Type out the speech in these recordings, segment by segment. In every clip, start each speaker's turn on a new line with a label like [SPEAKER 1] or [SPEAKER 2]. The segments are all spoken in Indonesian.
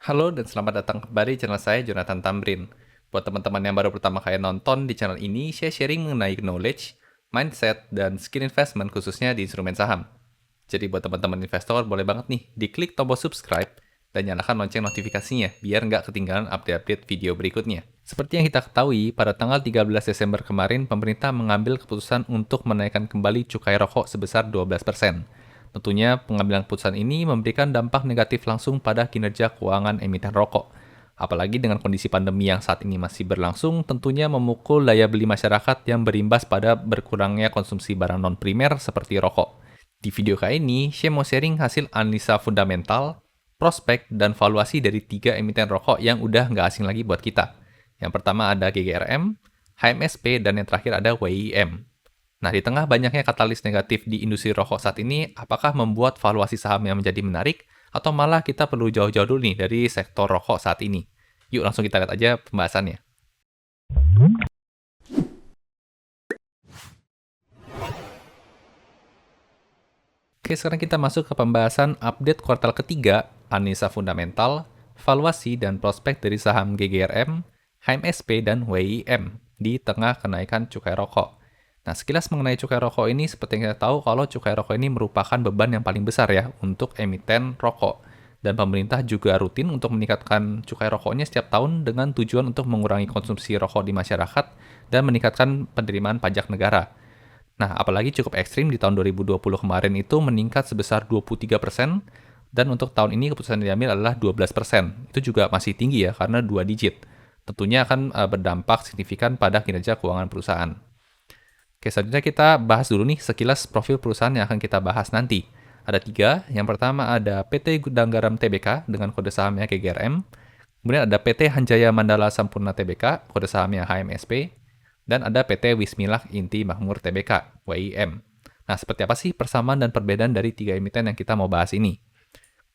[SPEAKER 1] Halo dan selamat datang kembali di channel saya, Jonathan Tamrin. Buat teman-teman yang baru pertama kali nonton di channel ini, saya sharing mengenai knowledge, mindset, dan skill investment khususnya di instrumen saham. Jadi buat teman-teman investor, boleh banget nih diklik tombol subscribe dan nyalakan lonceng notifikasinya biar nggak ketinggalan update-update video berikutnya. Seperti yang kita ketahui, pada tanggal 13 Desember kemarin, pemerintah mengambil keputusan untuk menaikkan kembali cukai rokok sebesar 12%. Tentunya pengambilan keputusan ini memberikan dampak negatif langsung pada kinerja keuangan emiten rokok. Apalagi dengan kondisi pandemi yang saat ini masih berlangsung, tentunya memukul daya beli masyarakat yang berimbas pada berkurangnya konsumsi barang non-primer seperti rokok. Di video kali ini, saya mau sharing hasil analisa fundamental, prospek, dan valuasi dari 3 emiten rokok yang udah nggak asing lagi buat kita. Yang pertama ada GGRM, HMSP, dan yang terakhir ada WIM. Nah, di tengah banyaknya katalis negatif di industri rokok saat ini, apakah membuat valuasi saham yang menjadi menarik, atau malah kita perlu jauh-jauh dulu nih dari sektor rokok saat ini? Yuk langsung kita lihat aja pembahasannya. Oke, sekarang kita masuk ke pembahasan update kuartal ketiga, analisa fundamental, valuasi, dan prospek dari saham GGRM, HMSP, dan WIM di tengah kenaikan cukai rokok. Nah, sekilas mengenai cukai rokok ini, seperti yang kita tahu kalau cukai rokok ini merupakan beban yang paling besar ya untuk emiten rokok. Dan pemerintah juga rutin untuk meningkatkan cukai rokoknya setiap tahun dengan tujuan untuk mengurangi konsumsi rokok di masyarakat dan meningkatkan penerimaan pajak negara. Nah, apalagi cukup ekstrim di tahun 2020 kemarin itu meningkat sebesar 23%, dan untuk tahun ini keputusan yang diambil adalah 12%. Itu juga masih tinggi ya, karena 2 digit. Tentunya akan berdampak signifikan pada kinerja keuangan perusahaan. Oke, selanjutnya kita bahas dulu nih sekilas profil perusahaan yang akan kita bahas nanti. Ada 3. Yang pertama ada PT Gudang Garam Tbk dengan kode sahamnya GGRM. Kemudian ada PT Hanjaya Mandala Sampurna Tbk, kode sahamnya HMSP. Dan ada PT Wismilak Inti Makmur Tbk, WIM. Nah, seperti apa sih persamaan dan perbedaan dari 3 emiten yang kita mau bahas ini?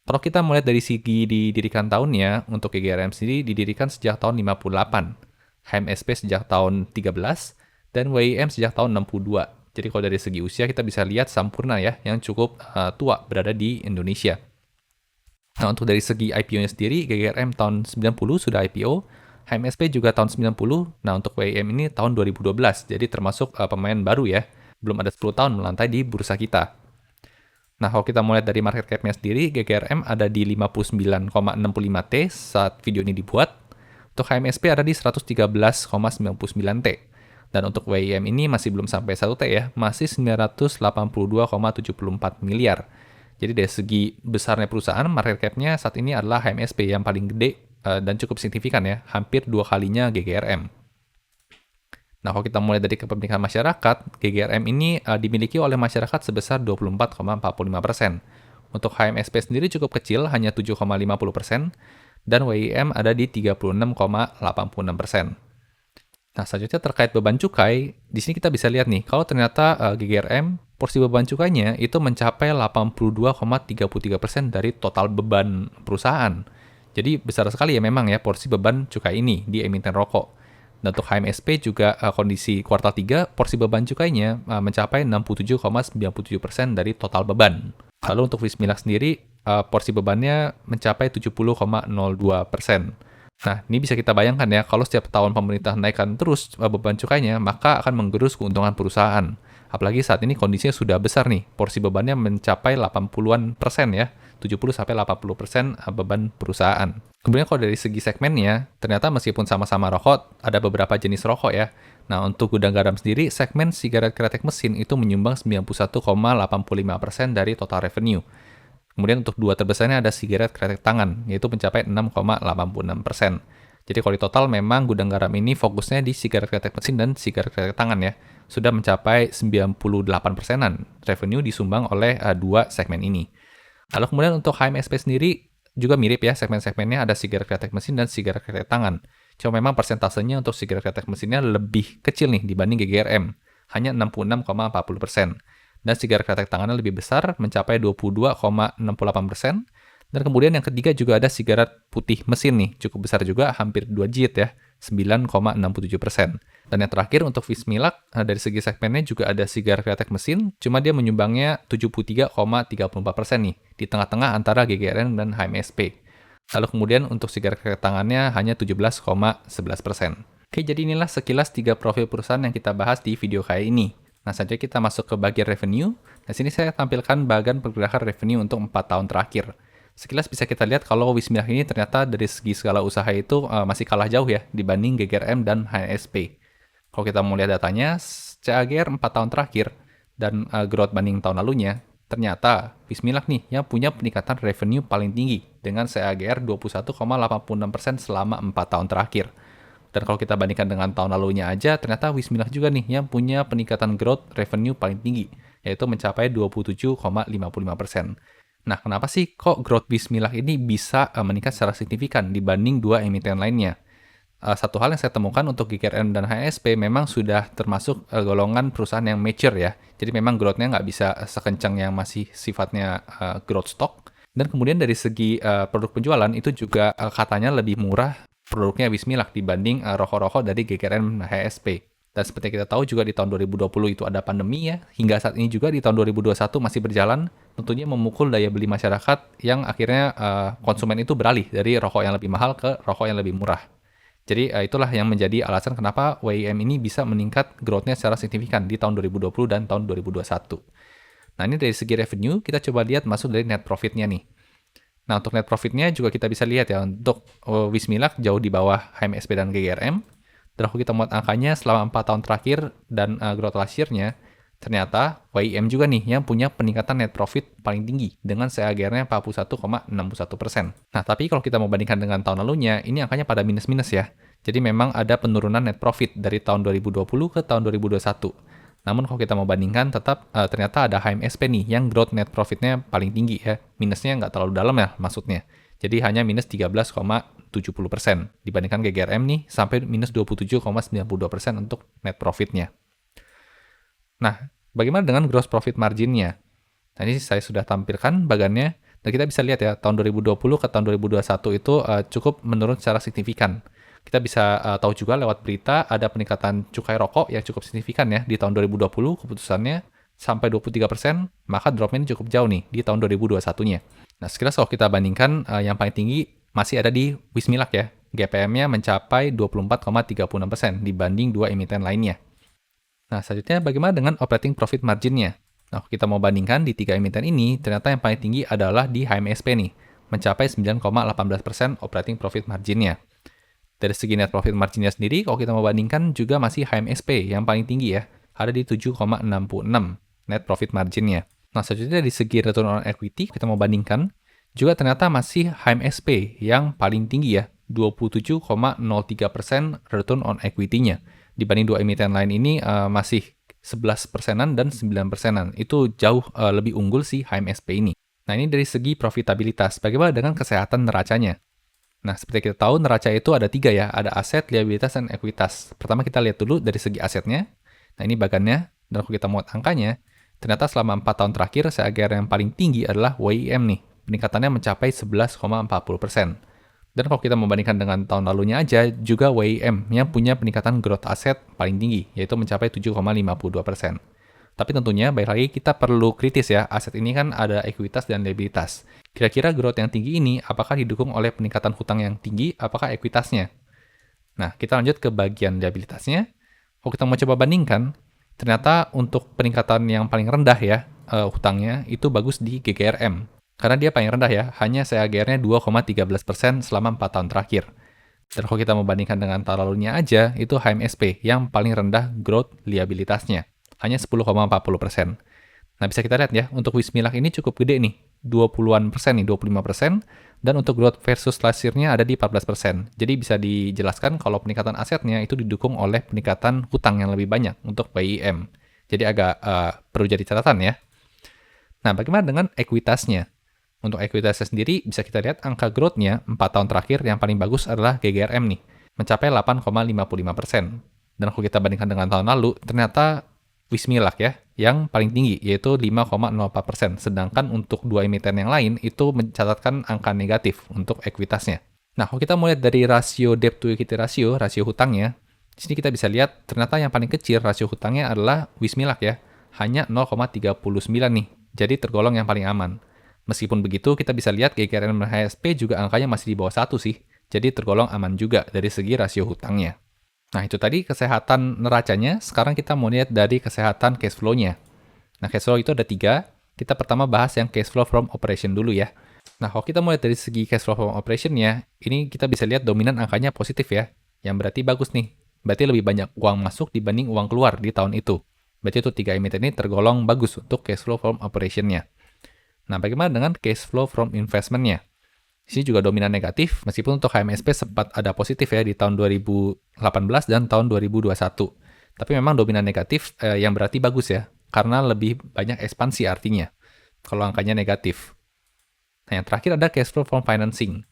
[SPEAKER 1] Kalau kita melihat dari segi didirikan tahunnya, untuk GGRM sendiri didirikan sejak tahun 58, HMSP sejak tahun 13, dan WIM sejak tahun 62. Jadi kalau dari segi usia kita bisa lihat Sampurna ya, yang cukup tua berada di Indonesia. Nah, untuk dari segi IPO-nya sendiri, GGRM tahun 90 sudah IPO, HMSP juga tahun 90, nah untuk WIM ini tahun 2012, jadi termasuk pemain baru ya, belum ada 10 tahun melantai di bursa kita. Nah, kalau kita mulai dari market cap-nya sendiri, GGRM ada di 59,65 T saat video ini dibuat. Untuk HMSP ada di 113,99 T. Dan untuk WIM ini masih belum sampai 1 T ya, masih 982,74 miliar. Jadi dari segi besarnya perusahaan, market cap-nya saat ini adalah HMSP yang paling gede dan cukup signifikan ya, hampir 2 kalinya GGRM. Nah, kalau kita mulai dari kepemilikan masyarakat, GGRM ini dimiliki oleh masyarakat sebesar 24,45%. Untuk HMSP sendiri cukup kecil, hanya 7,50%, dan WIM ada di 36,86%. Nah, selanjutnya terkait beban cukai, di sini kita bisa lihat nih, kalau ternyata GGRM, porsi beban cukainya itu mencapai 82,33% dari total beban perusahaan. Jadi besar sekali ya memang ya porsi beban cukai ini di emiten rokok. Dan untuk HMSP juga kondisi kuartal 3, porsi beban cukainya mencapai 67,97% dari total beban. Lalu untuk Wismilak sendiri, porsi bebannya mencapai 70,02%. Nah, ini bisa kita bayangkan ya, kalau setiap tahun pemerintah naikkan terus beban cukainya, maka akan menggerus keuntungan perusahaan. Apalagi saat ini kondisinya sudah besar nih, porsi bebannya mencapai 80-an persen ya, 70-80% beban perusahaan. Kemudian kalau dari segi segmennya, ternyata meskipun sama-sama rokok, ada beberapa jenis rokok ya. Nah, untuk Gudang Garam sendiri, segmen sigaret kretek mesin itu menyumbang 91,85% dari total revenue. Kemudian untuk 2 terbesarnya ada sigaret kretek tangan, yaitu mencapai 6,86%. Jadi kalau di total memang Gudang Garam ini fokusnya di sigaret kretek mesin dan sigaret kretek tangan ya. Sudah mencapai 98%-an revenue disumbang oleh 2 segmen ini. Lalu kemudian untuk HMSP sendiri juga mirip ya, segmen-segmennya ada sigaret kretek mesin dan sigaret kretek tangan. Cuma memang persentasenya untuk sigaret kretek mesinnya lebih kecil nih dibanding GGRM, hanya 66,40%. Dan sigaret kretek tangannya lebih besar, mencapai 22,68%. Dan kemudian yang ketiga juga ada sigaret putih mesin nih, cukup besar juga, hampir 2 digit ya, 9,67%. Dan yang terakhir untuk Wismilak, dari segi segmennya juga ada sigaret kretek mesin, cuma dia menyumbangnya 73,34% nih, di tengah-tengah antara GGRM dan HMSP. Lalu kemudian untuk sigaret tangannya hanya 17,11%. Oke, jadi inilah sekilas 3 profil perusahaan yang kita bahas di video kali ini. Nah, saja kita masuk ke bagian revenue. Di sini saya tampilkan bagian pergerakan revenue untuk 4 tahun terakhir. Sekilas bisa kita lihat kalau Wismilak ini ternyata dari segi skala usaha itu masih kalah jauh ya dibanding GGRM dan HSP. Kalau kita mau lihat datanya, CAGR 4 tahun terakhir dan growth banding tahun lalunya, ternyata Wismilak nih yang punya peningkatan revenue paling tinggi dengan CAGR 21,86% selama 4 tahun terakhir. Dan kalau kita bandingkan dengan tahun lalunya aja, ternyata Wismilak juga nih yang punya peningkatan growth revenue paling tinggi, yaitu mencapai 27,55%. Nah, kenapa sih kok growth Bismillah ini bisa meningkat secara signifikan dibanding dua emiten lainnya? Satu hal yang saya temukan untuk GGRM dan HSP memang sudah termasuk golongan perusahaan yang mature ya. Jadi memang growth-nya nggak bisa sekencang yang masih sifatnya growth stock. Dan kemudian dari segi produk penjualan itu juga katanya lebih murah produknya Bismillah dibanding rokok-rokok dari GGRM dan HSP. Dan seperti yang kita tahu juga di tahun 2020 itu ada pandemi ya, hingga saat ini juga di tahun 2021 masih berjalan, tentunya memukul daya beli masyarakat yang akhirnya konsumen itu beralih dari rokok yang lebih mahal ke rokok yang lebih murah. Jadi itulah yang menjadi alasan kenapa WIM ini bisa meningkat growth-nya secara signifikan di tahun 2020 dan tahun 2021. Nah ini dari segi revenue, kita coba lihat masuk dari net profit-nya nih. Nah untuk net profit-nya juga kita bisa lihat ya, untuk Wismilak jauh di bawah HMSP dan GGRM. Dan kalau kita muat angkanya selama 4 tahun terakhir dan growth last year-nya, ternyata WIM juga nih yang punya peningkatan net profit paling tinggi dengan CAGR-nya 41,61%. Nah, tapi kalau kita mau bandingkan dengan tahun lalunya, ini angkanya pada minus-minus ya. Jadi memang ada penurunan net profit dari tahun 2020 ke tahun 2021. Namun kalau kita mau bandingkan, tetap ternyata ada HMSP nih yang growth net profit-nya paling tinggi ya. Minusnya nggak terlalu dalam ya maksudnya. Jadi hanya minus 13,70% dibandingkan GGRM nih sampai minus 27,92% untuk net profit-nya. Nah, bagaimana dengan gross profit margin-nya? Nah, ini saya sudah tampilkan bagannya, dan kita bisa lihat ya, tahun 2020 ke tahun 2021 itu cukup menurun secara signifikan. Kita bisa tahu juga lewat berita ada peningkatan cukai rokok yang cukup signifikan ya di tahun 2020 keputusannya sampai 23%, maka drop-nya ini cukup jauh nih di tahun 2021-nya. Nah, sekilas kalau kita bandingkan, yang paling tinggi masih ada di Wismilak ya. GPM-nya mencapai 24,36% dibanding dua emiten lainnya. Nah, selanjutnya bagaimana dengan operating profit margin-nya? Nah, kalau kita mau bandingkan di tiga emiten ini, ternyata yang paling tinggi adalah di HMSP nih, mencapai 9,18% operating profit margin-nya. Dari segi net profit margin-nya sendiri, kalau kita mau bandingkan juga masih HMSP yang paling tinggi ya, ada di 7,66 net profit margin-nya. Nah, selanjutnya dari segi return on equity, kita mau bandingkan, juga ternyata masih HMSP yang paling tinggi ya, 27,03% return on equity-nya. Dibanding dua emiten lain ini masih 11%-an dan 9%-an. Itu jauh lebih unggul si HMSP ini. Nah, ini dari segi profitabilitas. Bagaimana dengan kesehatan neracanya? Nah, seperti kita tahu, neraca itu ada 3 ya. Ada aset, liabilitas, dan ekuitas. Pertama kita lihat dulu dari segi asetnya. Nah, ini bagannya. Dan kalau kita muat angkanya, ternyata selama 4 tahun terakhir, CAGR yang paling tinggi adalah WIM nih. Peningkatannya mencapai 11,40%. Dan kalau kita membandingkan dengan tahun lalunya aja, juga WIM yang punya peningkatan growth aset paling tinggi, yaitu mencapai 7,52%. Tapi tentunya, baik lagi kita perlu kritis ya, aset ini kan ada ekuitas dan liabilitas. Kira-kira growth yang tinggi ini apakah didukung oleh peningkatan hutang yang tinggi, apakah ekuitasnya? Nah, kita lanjut ke bagian liabilitasnya. Kalau kita mau coba bandingkan, ternyata untuk peningkatan yang paling rendah ya, hutangnya itu bagus di GGRM. Karena dia paling rendah ya, hanya CAGR-nya 2,13% selama 4 tahun terakhir. Dan kalau kita membandingkan dengan tahun lalunya aja, itu HMSP yang paling rendah growth liabilitasnya. Hanya 10,40%. Nah, bisa kita lihat ya, untuk Wismilak ini cukup gede nih, 20-an persen nih, 25%, dan untuk growth versus last year-nya ada di 14%. Jadi bisa dijelaskan kalau peningkatan asetnya itu didukung oleh peningkatan hutang yang lebih banyak untuk WIM. Jadi agak perlu jadi catatan ya. Nah, bagaimana dengan ekuitasnya? Untuk ekuitasnya sendiri, bisa kita lihat angka growth-nya 4 tahun terakhir yang paling bagus adalah GGRM nih, mencapai 8,55%. Dan kalau kita bandingkan dengan tahun lalu, ternyata Wismilak ya, yang paling tinggi, yaitu 5,04%. Sedangkan untuk dua emiten yang lain, itu mencatatkan angka negatif untuk ekuitasnya. Nah, kalau kita mau lihat dari rasio debt to equity rasio hutangnya, di sini kita bisa lihat ternyata yang paling kecil rasio hutangnya adalah Wismilak ya, hanya 0,39 nih. Jadi tergolong yang paling aman. Meskipun begitu, kita bisa lihat GGRM dan HSP juga angkanya masih di bawah 1 sih. Jadi tergolong aman juga dari segi rasio hutangnya. Nah, itu tadi kesehatan neracanya. Sekarang kita mau lihat dari kesehatan cash flow-nya. Nah, cash flow itu ada 3. Kita pertama bahas yang cash flow from operation dulu ya. Nah, kalau kita mulai dari segi cash flow from operation-nya, ini kita bisa lihat dominan angkanya positif ya. Yang berarti bagus nih. Berarti lebih banyak uang masuk dibanding uang keluar di tahun itu. Berarti itu 3 emiten ini tergolong bagus untuk cash flow from operation-nya. Nah, bagaimana dengan cash flow from investment-nya? Di sini juga dominan negatif, meskipun untuk HMSP sempat ada positif ya di tahun 2018 dan tahun 2021. Tapi memang dominan negatif yang berarti bagus ya, karena lebih banyak ekspansi artinya, kalau angkanya negatif. Nah, yang terakhir ada cash flow from financing.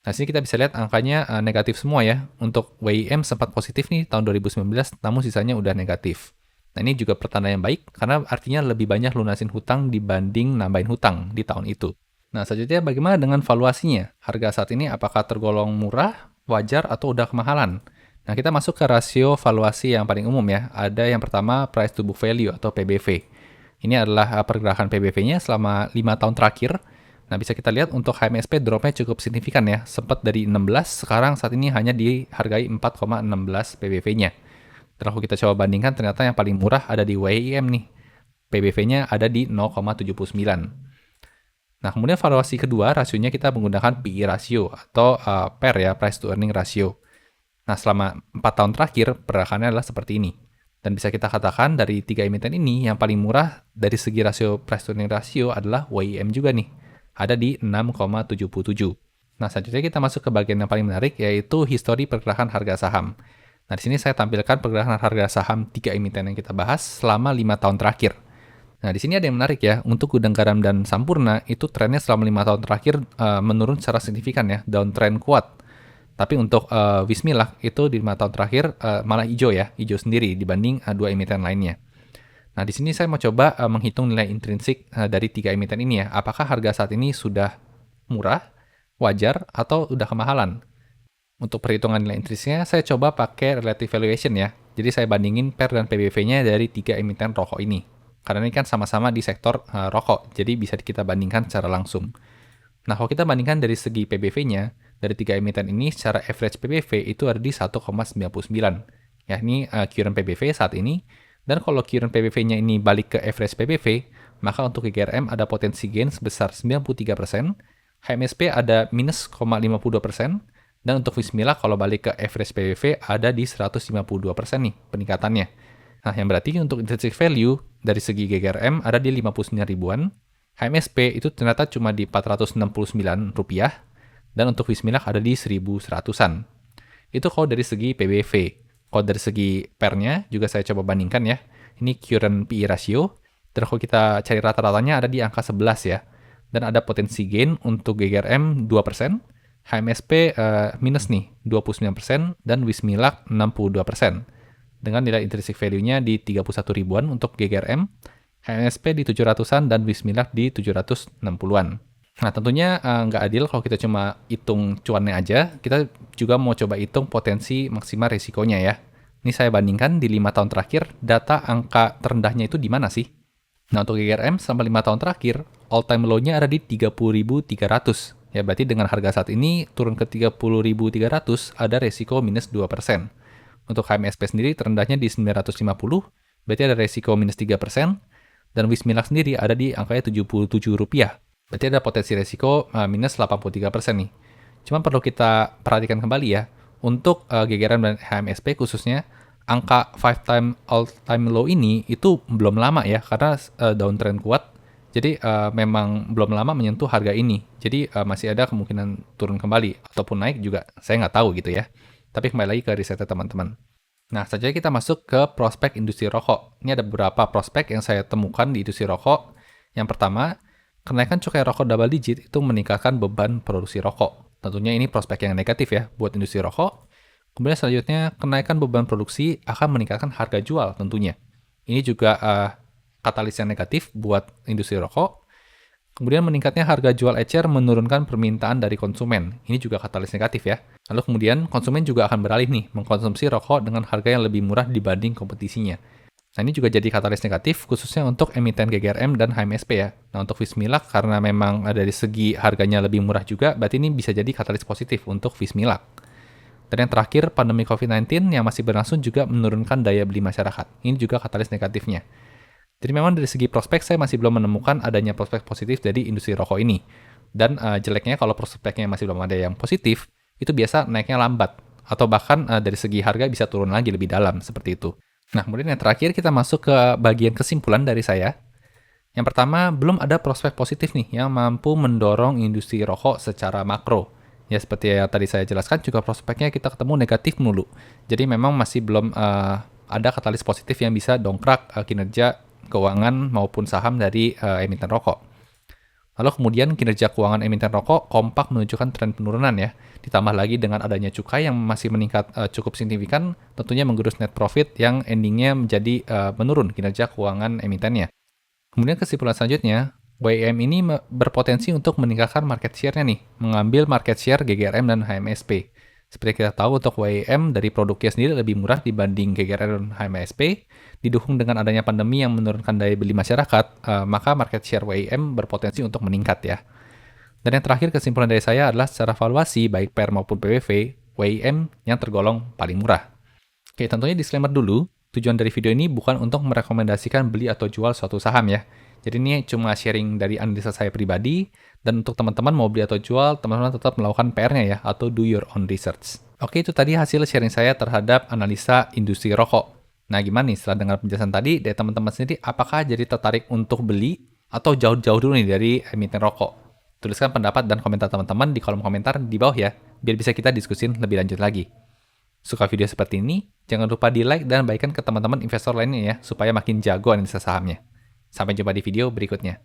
[SPEAKER 1] Nah, sini kita bisa lihat angkanya negatif semua ya. Untuk WIM sempat positif nih tahun 2019, namun sisanya udah negatif. Nah, ini juga pertanda yang baik, karena artinya lebih banyak lunasin hutang dibanding nambahin hutang di tahun itu. Nah, selanjutnya bagaimana dengan valuasinya? Harga saat ini apakah tergolong murah, wajar, atau udah kemahalan? Nah, kita masuk ke rasio valuasi yang paling umum ya. Ada yang pertama price to book value atau PBV. Ini adalah pergerakan PBV-nya selama 5 tahun terakhir. Nah, bisa kita lihat untuk HMSP dropnya cukup signifikan ya. Sempat dari 16, sekarang saat ini hanya dihargai 4,16 PBV-nya. Dan kalau kita coba bandingkan, ternyata yang paling murah ada di WIM nih. PBV-nya ada di 0,79. Nah, kemudian valuasi kedua, rasionya kita menggunakan PE ratio atau PER ya, price to earning ratio. Nah, selama 4 tahun terakhir, pergerakannya adalah seperti ini. Dan bisa kita katakan dari 3 emiten ini, yang paling murah dari segi rasio price to earning ratio adalah WIM juga nih. Ada di 6,77. Nah, selanjutnya kita masuk ke bagian yang paling menarik, yaitu histori pergerakan harga saham. Nah, di sini saya tampilkan pergerakan harga saham 3 emiten yang kita bahas selama 5 tahun terakhir. Nah, di sini ada yang menarik ya. Untuk Gudang Garam dan Sampurna, itu trennya selama 5 tahun terakhir menurun secara signifikan ya, downtrend kuat. Tapi untuk Wismilak, itu di 5 tahun terakhir malah hijau ya, hijau sendiri dibanding 2 emiten lainnya. Nah, di sini saya mau coba menghitung nilai intrinsik dari 3 emiten ini ya. Apakah harga saat ini sudah murah, wajar, atau udah kemahalan? Untuk perhitungan nilai intrinsiknya, saya coba pakai relative valuation ya. Jadi saya bandingin PER dan PBV-nya dari 3 emiten rokok ini. Karena ini kan sama-sama di sektor rokok, jadi bisa kita bandingkan secara langsung. Nah, kalau kita bandingkan dari segi PBV-nya, dari 3 emiten ini secara average PBV itu ada di 1,99. Ya, ini current PBV saat ini. Dan kalau current PBV-nya ini balik ke average PBV, maka untuk GGRM ada potensi gain sebesar 93%, HMSP ada minus 0,52%, dan untuk Wismilak kalau balik ke average PBV ada di 152% nih peningkatannya. Nah, yang berarti untuk intrinsic value dari segi GGRM ada di 59 ribuan, HMSP itu ternyata cuma di 469 rupiah, dan untuk Wismilak ada di 1100-an. Itu kalau dari segi PBV. Kalau dari segi PER-nya juga saya coba bandingkan ya. Ini current PE ratio, dan kalau kita cari rata-ratanya ada di angka 11 ya. Dan ada potensi gain untuk GGRM 2%, HMSP minus nih 29%, dan Wismilak 62%. Dengan nilai intrinsic value-nya di 31 ribuan untuk GGRM, HMSP di 700-an, dan Wismilak di 760-an. Nah, tentunya nggak adil kalau kita cuma hitung cuannya aja, kita juga mau coba hitung potensi maksimal risikonya ya. Ini saya bandingkan di 5 tahun terakhir, data angka terendahnya itu di mana sih? Nah, untuk GGRM selama 5 tahun terakhir, all-time low-nya ada di 30.300. Ya, berarti dengan harga saat ini turun ke 30.300, ada resiko minus 2%. Untuk HMSP sendiri terendahnya di 950, berarti ada resiko minus 3%, dan Wismilak sendiri ada di angkanya Rp77, berarti ada potensi resiko minus 83% nih. Cuma perlu kita perhatikan kembali ya, untuk GGRM dan HMSP khususnya, angka 5-time all-time low ini itu belum lama ya, karena downtrend kuat, jadi memang belum lama menyentuh harga ini. Jadi masih ada kemungkinan turun kembali, ataupun naik juga, saya nggak tahu gitu ya. Tapi kembali lagi ke risetnya teman-teman. Nah, selanjutnya kita masuk ke prospek industri rokok. Ini ada beberapa prospek yang saya temukan di industri rokok. Yang pertama, kenaikan cukai rokok double digit itu meningkatkan beban produksi rokok. Tentunya ini prospek yang negatif ya buat industri rokok. Kemudian selanjutnya, kenaikan beban produksi akan meningkatkan harga jual tentunya. Ini juga katalis yang negatif buat industri rokok. Kemudian meningkatnya harga jual ecer menurunkan permintaan dari konsumen. Ini juga katalis negatif ya. Lalu kemudian konsumen juga akan beralih nih mengkonsumsi rokok dengan harga yang lebih murah dibanding kompetisinya. Nah, ini juga jadi katalis negatif khususnya untuk emiten GGRM dan HMSP ya. Nah, untuk Vismilak karena memang dari segi harganya lebih murah juga, berarti ini bisa jadi katalis positif untuk Vismilak. Dan yang terakhir, pandemi COVID-19 yang masih berlangsung juga menurunkan daya beli masyarakat. Ini juga katalis negatifnya. Jadi memang dari segi prospek saya masih belum menemukan adanya prospek positif dari industri rokok ini. Dan jeleknya kalau prospeknya masih belum ada yang positif, itu biasa naiknya lambat. Atau bahkan dari segi harga bisa turun lagi lebih dalam, seperti itu. Nah, kemudian yang terakhir kita masuk ke bagian kesimpulan dari saya. Yang pertama, belum ada prospek positif nih yang mampu mendorong industri rokok secara makro. Ya, seperti yang tadi saya jelaskan, juga prospeknya kita ketemu negatif mulu. Jadi memang masih belum ada katalis positif yang bisa dongkrak kinerja keuangan maupun saham dari emiten rokok. Lalu kemudian kinerja keuangan emiten rokok kompak menunjukkan tren penurunan ya. Ditambah lagi dengan adanya cukai yang masih meningkat cukup signifikan, tentunya menggerus net profit yang endingnya menjadi menurun kinerja keuangan emitennya. Kemudian kesimpulan selanjutnya, WIM ini berpotensi untuk meningkatkan market share-nya nih, mengambil market share GGRM dan HMSP. Seperti kita tahu untuk WIM dari produknya sendiri lebih murah dibanding GGRM dan HMSP, didukung dengan adanya pandemi yang menurunkan daya beli masyarakat, maka market share WIM berpotensi untuk meningkat ya. Dan yang terakhir kesimpulan dari saya adalah secara valuasi baik PER maupun PBV, WIM yang tergolong paling murah. Oke, tentunya disclaimer dulu, tujuan dari video ini bukan untuk merekomendasikan beli atau jual suatu saham ya. Jadi ini cuma sharing dari analisa saya pribadi, dan untuk teman-teman mau beli atau jual, teman-teman tetap melakukan PR-nya ya, atau do your own research. Oke, itu tadi hasil sharing saya terhadap analisa industri rokok. Nah, gimana nih setelah dengar penjelasan tadi, dari teman-teman sendiri, apakah jadi tertarik untuk beli, atau jauh-jauh dulu nih dari emiten rokok? Tuliskan pendapat dan komentar teman-teman di kolom komentar di bawah ya, biar bisa kita diskusin lebih lanjut lagi. Suka video seperti ini? Jangan lupa di like dan bagikan ke teman-teman investor lainnya ya, supaya makin jago analisa sahamnya. Sampai jumpa di video berikutnya.